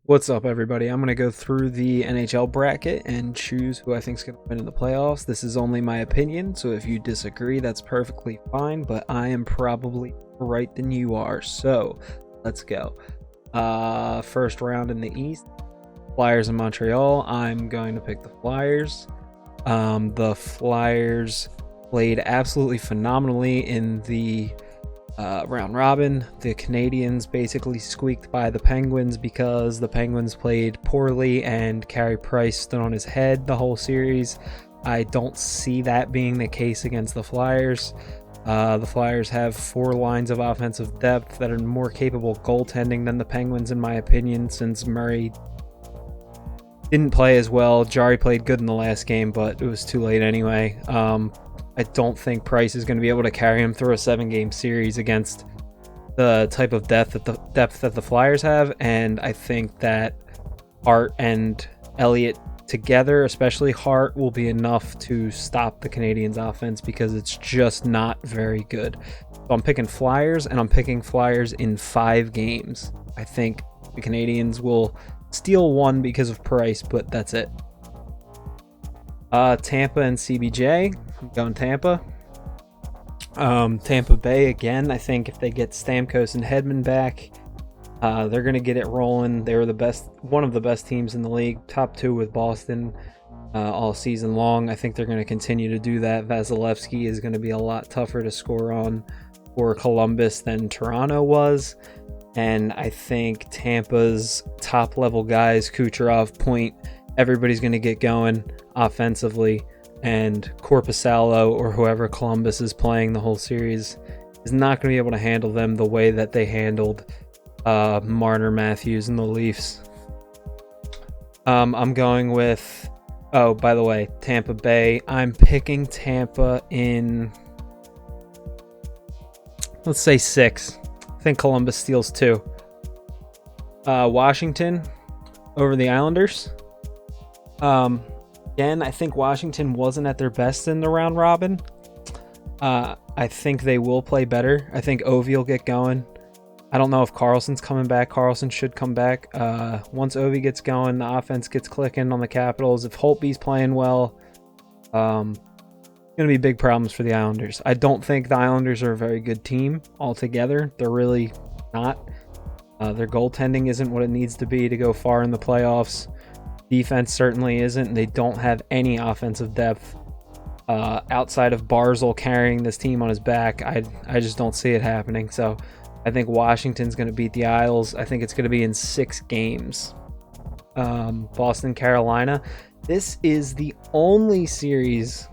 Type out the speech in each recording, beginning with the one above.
What's up, everybody? I'm going to go through the NHL bracket and choose who I think is going to win in the playoffs. This is only my opinion, so if you disagree, that's perfectly fine, but I am probably right than you are, so let's go. First round in the East, Flyers in Montreal. I'm going to pick the Flyers. The Flyers played absolutely phenomenally in the round robin. The Canadiens basically squeaked by the Penguins because the Penguins played poorly and Carey Price stood on his head the whole series. I don't see that being the case against the Flyers. The Flyers have 4 lines of offensive depth that are more capable of goaltending than the Penguins, in my opinion, since Murray didn't play as well. Jari played good in the last game, but it was too late anyway. I don't think Price is going to be able to carry him through a 7-game series against the type of depth that the Flyers have, and I think that Hart and Elliott together, especially Hart, will be enough to stop the Canadiens' offense because it's just not very good. So I'm picking Flyers, and I'm picking Flyers in 5 games. I think the Canadiens will steal 1 because of Price, but that's it. Tampa and CBJ. I'm going Tampa. Tampa Bay again. I think if they get Stamkos and Hedman back, they're going to get it rolling. They were one of the best teams in the league, top 2 with Boston all season long. I think they're going to continue to do that. Vasilevsky is going to be a lot tougher to score on for Columbus than Toronto was. And I think Tampa's top level guys, Kucherov, Point, everybody's going to get going offensively, and Korpisalo or whoever Columbus is playing the whole series is not going to be able to handle them the way that they handled Marner, Matthews, and the Leafs. I'm going with, by the way, Tampa Bay. I'm picking Tampa in, let's say 6. I think Columbus steals 2. Washington over the Islanders. Again, I think Washington wasn't at their best in the round robin. I think they will play better. I think Ovi will get going. I don't know if Carlson's coming back. Carlson should come back. Once Ovi gets going, the offense gets clicking on the Capitals. If Holtby's playing well, going to be big problems for the Islanders. I don't think the Islanders are a very good team altogether. They're really not. Their goaltending isn't what it needs to be to go far in the playoffs. Defense certainly isn't. They don't have any offensive depth outside of Barzal carrying this team on his back. I just don't see it happening. So I think Washington's going to beat the Isles. I think it's going to be in 6 games. Boston, Carolina. This is the only series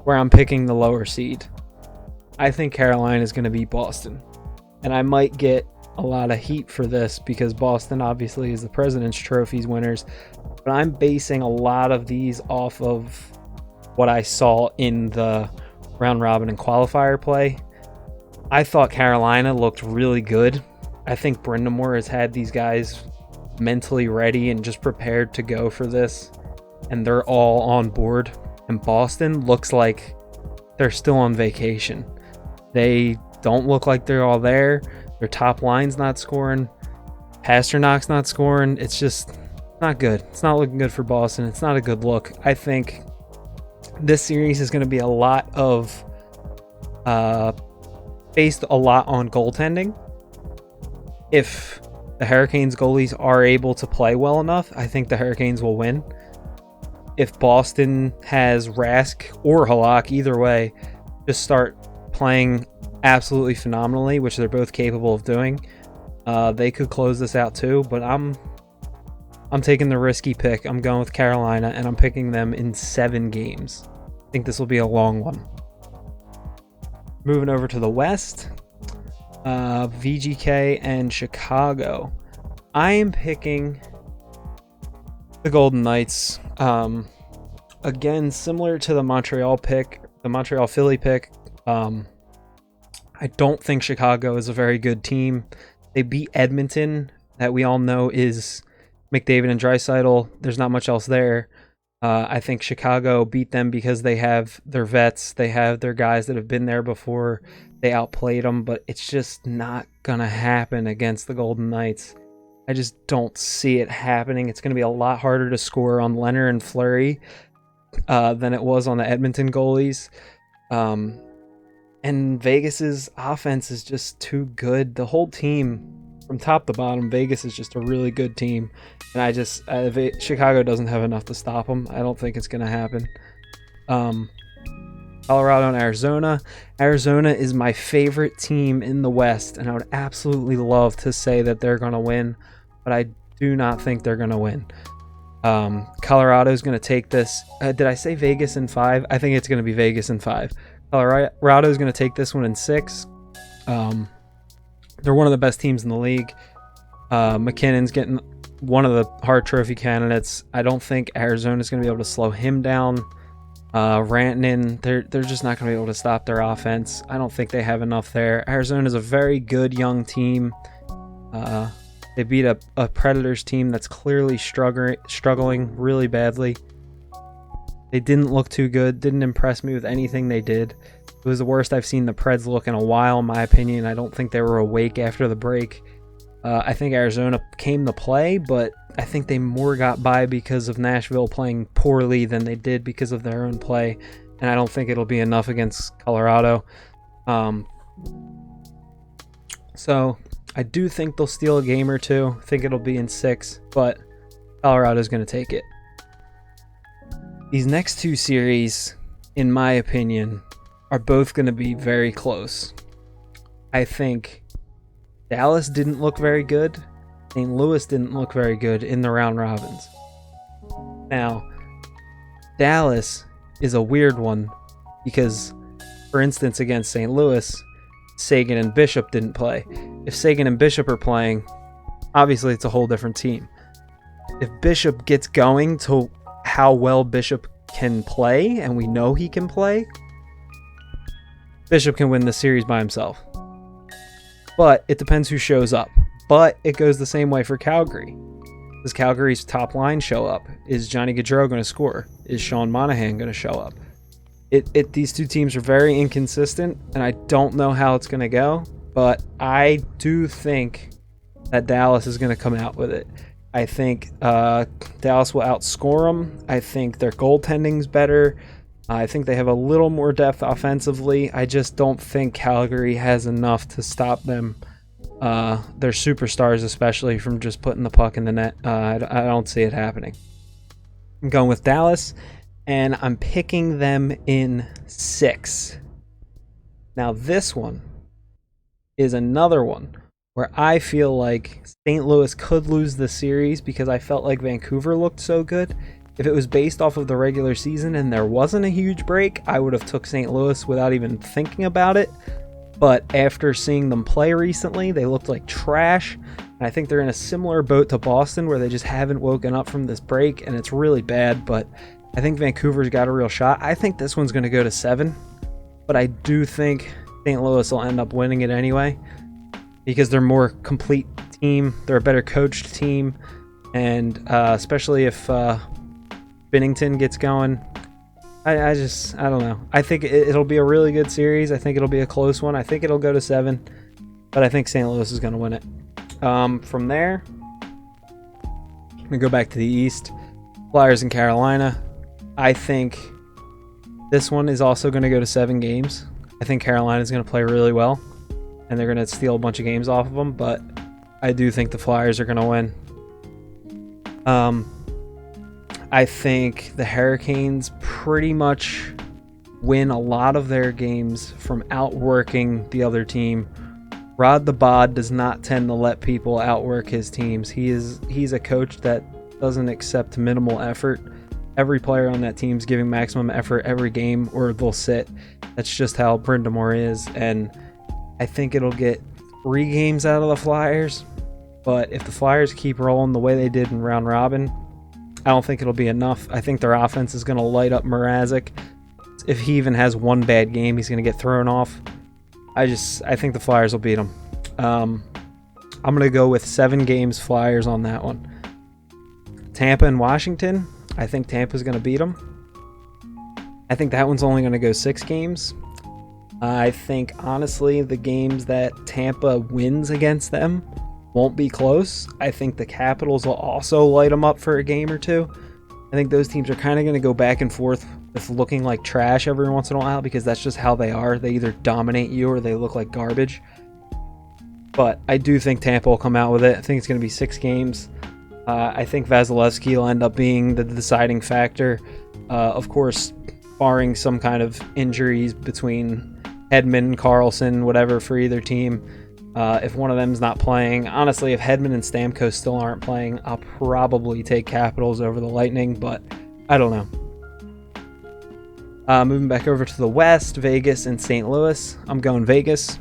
where I'm picking the lower seed. I think Carolina is going to beat Boston. And I might get a lot of heat for this because Boston obviously is the President's Trophies winners. But I'm basing a lot of these off of what I saw in the round robin and qualifier play. I thought Carolina looked really good. I think Brind'Amour has had these guys mentally ready and just prepared to go for this, and they're all on board. And Boston looks like they're still on vacation. They don't look like they're all there. Their top line's not scoring. Pasternak's not scoring. It's just not good. It's not looking good for Boston. It's not a good look. I think this series is going to be a lot of based a lot on goaltending. If the Hurricanes goalies are able to play well enough, I think the Hurricanes will win. If Boston has Rask or Halak, either way, just start playing absolutely phenomenally, which they're both capable of doing, they could close this out too. But I'm taking the risky pick. I'm going with Carolina, and I'm picking them in 7 games. I think this will be a long one. Moving over to the West, VGK and Chicago. I am picking the Golden Knights. Again, similar to the Montreal Philly pick. I don't think Chicago is a very good team. They beat Edmonton, that we all know is McDavid and Draisaitl. There's not much else there. I think Chicago beat them because they have their vets. They have their guys that have been there before. They outplayed them, but it's just not going to happen against the Golden Knights. I just don't see it happening. It's going to be a lot harder to score on Leonard and Fleury than it was on the Edmonton goalies. And Vegas's offense is just too good. The whole team, from top to bottom, Vegas is just a really good team. And Chicago doesn't have enough to stop them. I don't think it's going to happen. Colorado and Arizona. Arizona is my favorite team in the West, and I would absolutely love to say that they're going to win, but I do not think they're going to win. Colorado is going to take this. Did I say Vegas in 5? I think it's going to be Vegas in 5. Colorado is going to take this one in 6. They're one of the best teams in the league. McKinnon's getting one of the Hart Trophy candidates. I don't think Arizona is going to be able to slow him down. Rantanen, they're just not going to be able to stop their offense. I don't think they have enough there. Arizona is a very good young team. They beat a Predators team that's clearly struggling really badly. They didn't look too good, didn't impress me with anything they did. It was the worst I've seen the Preds look in a while, in my opinion. I don't think they were awake after the break. I think Arizona came to play, but I think they more got by because of Nashville playing poorly than they did because of their own play. And I don't think it'll be enough against Colorado. So I do think they'll steal a game or two. I think it'll be in 6, but Colorado's going to take it. These next 2 series, in my opinion, are both going to be very close. I think Dallas didn't look very good. St. Louis didn't look very good in the round robins. Now, Dallas is a weird one because, for instance, against St. Louis, Sagan and Bishop didn't play. If Sagan and Bishop are playing, obviously it's a whole different team. If Bishop gets going to how well Bishop can play, and we know he can play, Bishop can win the series by himself. But it depends who shows up. But it goes the same way for Calgary. Does Calgary's top line show up? Is Johnny Gaudreau going to score? Is Sean Monahan going to show up? These 2 teams are very inconsistent, and I don't know how it's going to go. But I do think that Dallas is going to come out with it. I think Dallas will outscore them. I think their goaltending's better. I think they have a little more depth offensively. I just don't think Calgary has enough to stop them. Their superstars, especially, from just putting the puck in the net. I don't see it happening. I'm going with Dallas, and I'm picking them in 6. Now, this one is another one where I feel like St. Louis could lose the series because I felt like Vancouver looked so good. If it was based off of the regular season and there wasn't a huge break, I would have took St. Louis without even thinking about it. But after seeing them play recently, they looked like trash. And I think they're in a similar boat to Boston where they just haven't woken up from this break, and it's really bad. But I think Vancouver's got a real shot. I think this one's going to go to 7. But I do think St. Louis will end up winning it anyway because they're a more complete team. They're a better coached team. And especially if Binnington gets going, I don't know. I think it'll be a really good series. I think it'll be a close one. I think it'll go to 7, but I think St. Louis is going to win it. From there, I'm going to go back to the East. Flyers in Carolina. I think this one is also going to go to 7 games. I think Carolina is going to play really well, and they're going to steal a bunch of games off of them, but I do think the Flyers are going to win. I think the Hurricanes pretty much win a lot of their games from outworking the other team. Rod the Bod does not tend to let people outwork his teams. He's a coach that doesn't accept minimal effort. Every player on that team is giving maximum effort every game or they'll sit. That's just how Brind'Amour is, and I think it'll get 3 games out of the Flyers. But if the Flyers keep rolling the way they did in round robin, I don't think it'll be enough. I think their offense is going to light up Mrazek. If he even has one bad game, he's going to get thrown off. I think the Flyers will beat them. I'm going to go with 7 games Flyers on that one. Tampa and Washington, I think Tampa's going to beat them. I think that one's only going to go 6 games. I think, honestly, the games that Tampa wins against them won't be close. I think the Capitals will also light them up for a game or two. I think those teams are kind of going to go back and forth with looking like trash every once in a while, because that's just how they are. They either dominate you or they look like garbage. But I do think Tampa will come out with it. I think it's going to be 6 games. I think Vasilevsky will end up being the deciding factor. Of course, barring some kind of injuries between Hedman, Carlson, whatever for either team. If one of them's not playing, honestly, if Hedman and Stamkos still aren't playing, I'll probably take Capitals over the Lightning, but I don't know. Moving back over to the West, Vegas and St. Louis. I'm going Vegas.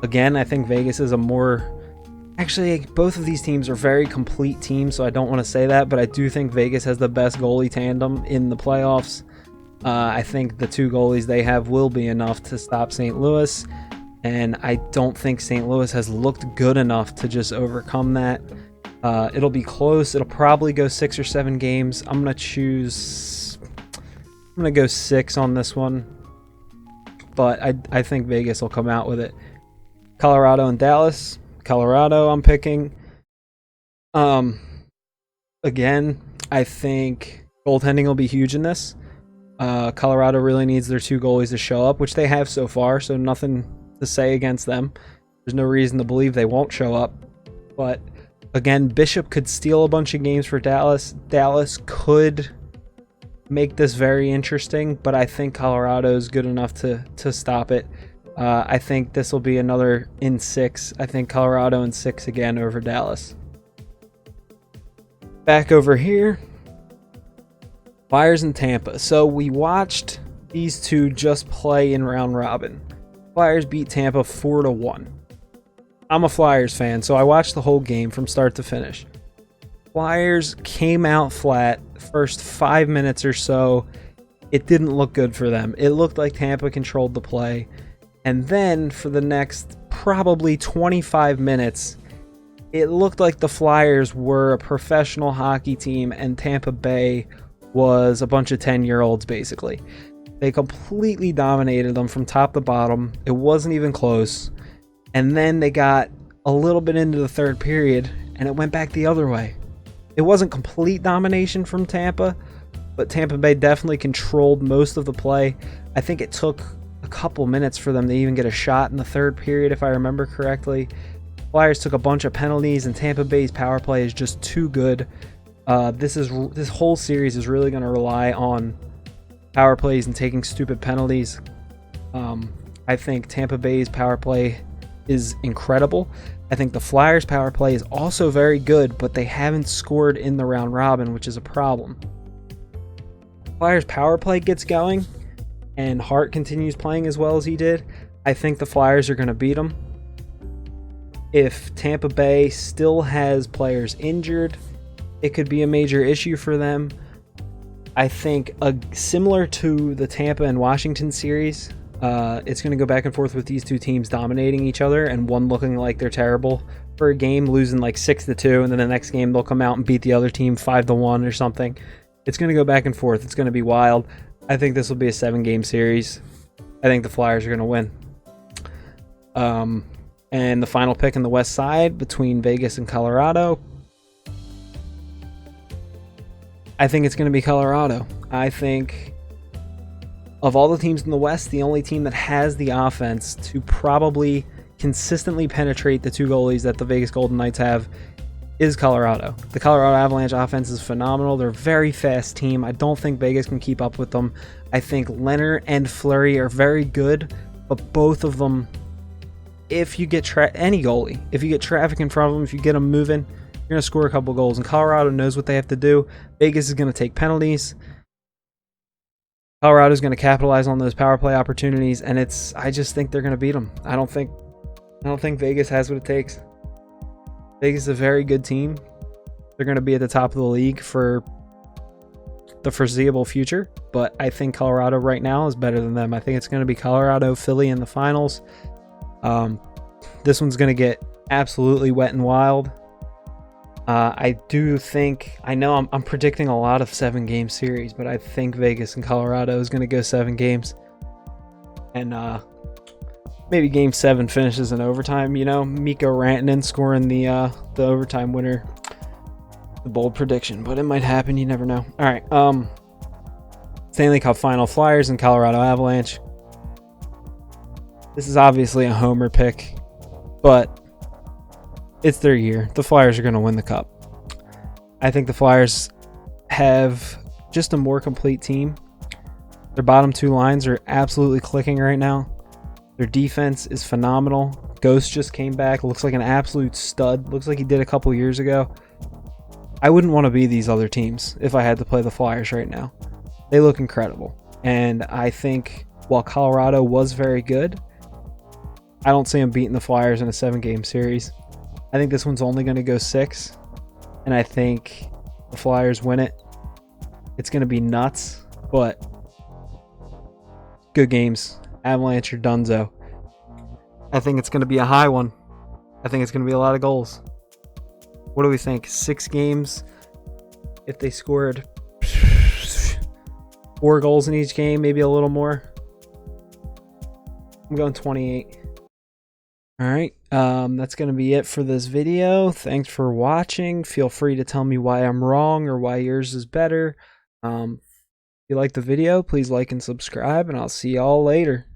Again, I think Vegas is a more... Actually, both of these teams are very complete teams, so I don't want to say that, but I do think Vegas has the best goalie tandem in the playoffs. I think the 2 goalies they have will be enough to stop St. Louis, and I don't think St. Louis has looked good enough to just overcome that. It'll be close. It'll probably go 6 or 7 games. I'm going to go 6 on this one, but I think Vegas will come out with it. Colorado and Dallas. Colorado, I'm picking. Again, I think goaltending will be huge in this. Colorado really needs their 2 goalies to show up, which they have so far, so nothing to say against them. There's no reason to believe they won't show up. But again, Bishop could steal a bunch of games for Dallas. Dallas could make this very interesting, but I think Colorado is good enough to stop it. I think this will be another in 6. I think Colorado in 6 again over Dallas. Back over here, Flyers and Tampa. So we watched these two just play in round robin. Flyers beat Tampa 4-1. I'm a Flyers fan, so I watched the whole game from start to finish. Flyers came out flat. First 5 minutes or so, it didn't look good for them. It looked like Tampa controlled the play. And then for the next probably 25 minutes, it looked like the Flyers were a professional hockey team and Tampa Bay was a bunch of 10-year-olds, basically. They completely dominated them from top to bottom. It wasn't even close. And then they got a little bit into the third period, and it went back the other way. It wasn't complete domination from Tampa, but Tampa Bay definitely controlled most of the play. I think it took a couple minutes for them to even get a shot in the third period, if I remember correctly. Flyers took a bunch of penalties, and Tampa Bay's power play is just too good. This whole series is really going to rely on power plays and taking stupid penalties. I think Tampa Bay's power play is incredible. I think the Flyers' power play is also very good, but they haven't scored in the round robin, which is a problem. Flyers' power play gets going, and Hart continues playing as well as he did. I think the Flyers are going to beat them. If Tampa Bay still has players injured, it could be a major issue for them. I think similar to the Tampa and Washington series, it's going to go back and forth with these 2 teams dominating each other and one looking like they're terrible for a game, losing like 6-2, and then the next game they'll come out and beat the other team 5-1 or something. It's going to go back and forth. It's going to be wild. I think this will be a 7-game series. I think the Flyers are going to win. And the final pick in the West Side between Vegas and Colorado, I think it's going to be Colorado. I think of all the teams in the West, the only team that has the offense to probably consistently penetrate the 2 goalies that the Vegas Golden Knights have is Colorado. The Colorado Avalanche offense is phenomenal. They're a very fast team. I don't think Vegas can keep up with them. I think Leonard and Fleury are very good, but both of them, if you get any goalie, if you get traffic in front of them, if you get them moving, you're going to score a couple goals. And Colorado knows what they have to do. Vegas is going to take penalties. Colorado's going to capitalize on those power play opportunities, and I just think they're going to beat them. I don't think Vegas has what it takes. Vegas is a very good team. They're going to be at the top of the league for the foreseeable future, but I think Colorado right now is better than them. I think it's going to be Colorado, Philly in the finals. This one's going to get absolutely wet and wild. I know I'm predicting a lot of 7-game series, but I think Vegas and Colorado is going to go 7 games. And maybe Game 7 finishes in overtime. You know, Mikko Rantanen scoring the overtime winner. The bold prediction, but it might happen. You never know. All right. Stanley Cup Final, Flyers and Colorado Avalanche. This is obviously a homer pick, but it's their year. The Flyers are going to win the cup. I think the Flyers have just a more complete team. Their bottom two lines are absolutely clicking right now. Their defense is phenomenal. Ghost just came back. Looks like an absolute stud. Looks like he did a couple years ago. I wouldn't want to be these other teams if I had to play the Flyers right now. They look incredible. And I think while Colorado was very good, I don't see them beating the Flyers in a 7-game series. I think this one's only going to go 6. And I think the Flyers win it. It's going to be nuts, but good games. Avalanche or Dunzo. I think it's going to be a high one. I think it's going to be a lot of goals. What do we think? 6 games. If they scored 4 goals in each game, maybe a little more. I'm going 28. All right. That's going to be it for this video. Thanks for watching. Feel free to tell me why I'm wrong or why yours is better. If you like the video, please like and subscribe, and I'll see y'all later.